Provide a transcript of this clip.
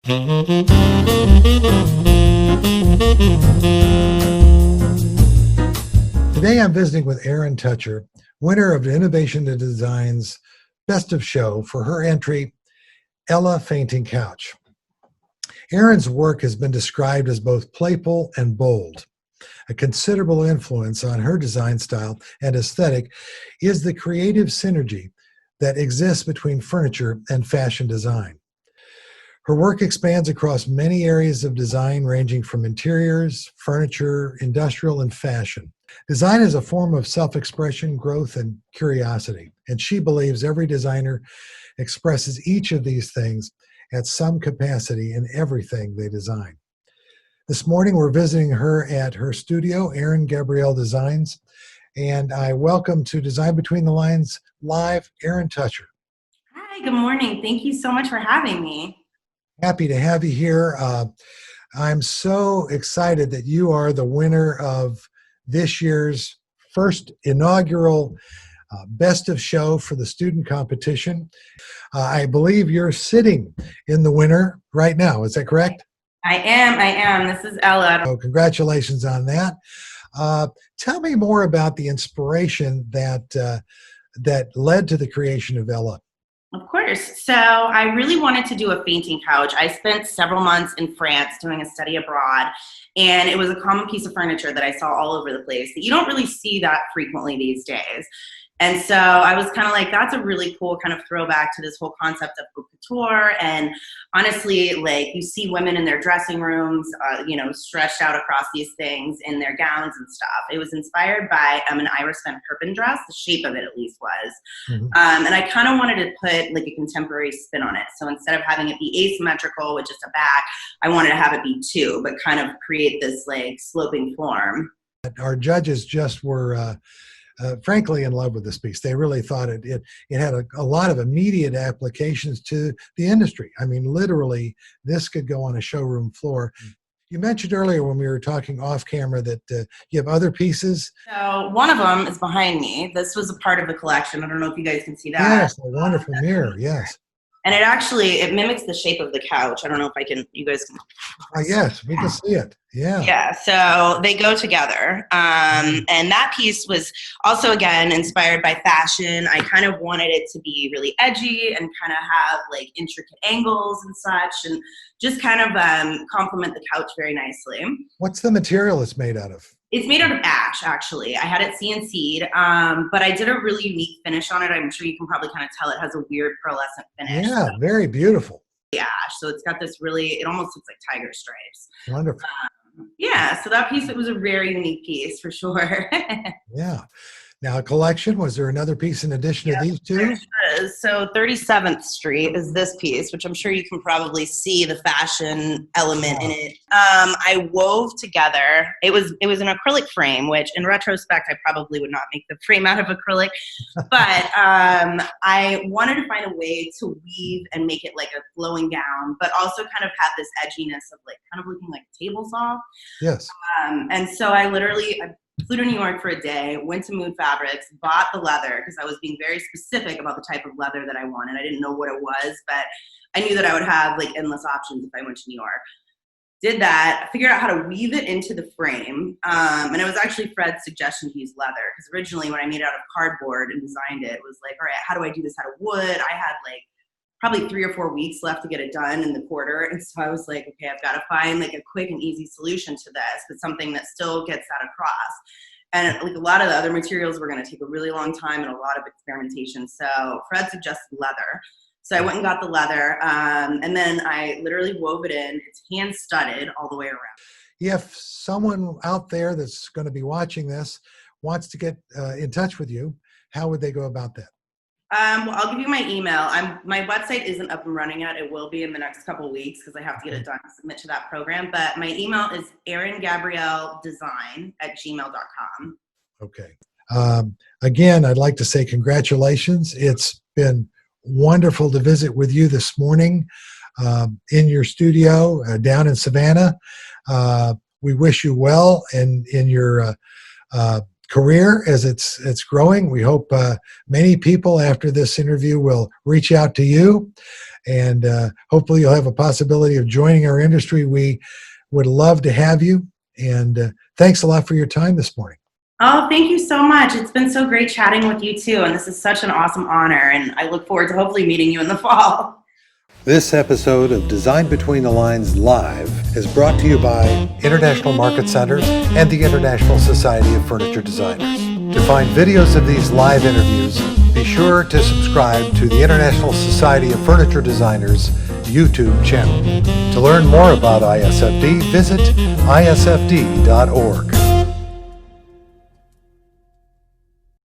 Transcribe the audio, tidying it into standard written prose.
Today I'm visiting with Erin Tutcher, winner of the INNOVATION+DESIGN's Best of Show for her entry, Ella Fainting Couch. Erin's work has been described as both playful and bold. A considerable influence on her design style and aesthetic is the creative synergy that exists between furniture and fashion design. Her work expands across many areas of design, ranging from interiors, furniture, industrial, and fashion. Design is a form of self-expression, growth, and curiosity, and she believes every designer expresses each of these things at some capacity in everything they design. This morning, we're visiting her at her studio, Erin Gabrielle Designs, and I welcome to Design Between the Lines Live, Erin Tutcher. Hi, good morning. Thank you so much for having me. Happy to have you here. I'm so excited that you are the winner of this year's first inaugural Best of Show for the student competition. I believe you're sitting in the winner right now. Is that correct? I am. This is Ella. So congratulations on that. Tell me more about the inspiration that led to the creation of Ella. Of course. So I really wanted to do a fainting couch. I spent several months in France doing a study abroad, and it was a common piece of furniture that I saw all over the place that you don't really see that frequently these days. And so I was kind of like, that's a really cool kind of throwback to this whole concept of haute couture. And honestly, like, you see women in their dressing rooms, stretched out across these things in their gowns and stuff. It was inspired by an Iris Van Herpen dress. The shape of it at least was. Mm-hmm. And I kind of wanted to put like a contemporary spin on it. So instead of having it be asymmetrical with just a back, I wanted to have it be two, but kind of create this like sloping form. Our judges just were frankly in love with this piece. They really thought it had a lot of immediate applications to the industry. I mean, literally, this could go on a showroom floor. You mentioned earlier when we were talking off camera that you have other pieces. So one of them is behind me. This was a part of the collection. I don't know if you guys can see that. Yes, a wonderful mirror, yes. And it mimics the shape of the couch. I don't know if you guys can. Yes, we can see it. Yeah. Yeah, so they go together. And that piece was also, again, inspired by fashion. I kind of wanted it to be really edgy and kind of have like intricate angles and such, and just kind of complement the couch very nicely. What's the material it's made out of? It's made out of ash, actually. I had it CNC'd, but I did a really unique finish on it. I'm sure you can probably kind of tell it has a weird pearlescent finish. Yeah, very beautiful. Ash, so it's got this it almost looks like tiger stripes. Wonderful. Yeah, so that piece, it was a very unique piece for sure. Yeah. Now, a collection, was there another piece in addition to these two? So 37th Street is this piece, which I'm sure you can probably see the fashion element in it. I wove together, it was an acrylic frame, which in retrospect, I probably would not make the frame out of acrylic, but I wanted to find a way to weave and make it like a flowing gown, but also kind of have this edginess of like kind of looking like a table saw. Yes. And so I flew to New York for a day, went to Mood Fabrics, bought the leather because I was being very specific about the type of leather that I wanted. I didn't know what it was, but I knew that I would have like endless options if I went to New York. Did that, figured out how to weave it into the frame. And it was actually Fred's suggestion to use leather, because originally when I made it out of cardboard and designed it, it was like, all right, how do I do this out of wood? I had like probably 3 or 4 weeks left to get it done in the quarter. And so I was like, okay, I've got to find like a quick and easy solution to this, but something that still gets that across. And like a lot of the other materials were going to take a really long time and a lot of experimentation. So Fred suggested leather. So I went and got the leather, and then I literally wove it in. It's hand studded all the way around. If someone out there that's going to be watching this wants to get in touch with you, how would they go about that? Well, I'll give you my email. My website isn't up and running yet. It will be in the next couple of weeks because I have to get it done to submit to that program. But my email is eringabrielledesign@gmail.com. Okay. Again, I'd like to say congratulations. It's been wonderful to visit with you this morning in your studio down in Savannah. We wish you well in your career as it's growing. We hope many people after this interview will reach out to you, and hopefully you'll have a possibility of joining our industry. We would love to have you, and thanks a lot for your time this morning. Oh, thank you so much. It's been so great chatting with you too, and this is such an awesome honor, and I look forward to hopefully meeting you in the fall. This episode of Design Between the Lines Live is brought to you by International Market Centers and the International Society of Furniture Designers. To find videos of these live interviews, be sure to subscribe to the International Society of Furniture Designers YouTube channel. To learn more about ISFD, visit isfd.org.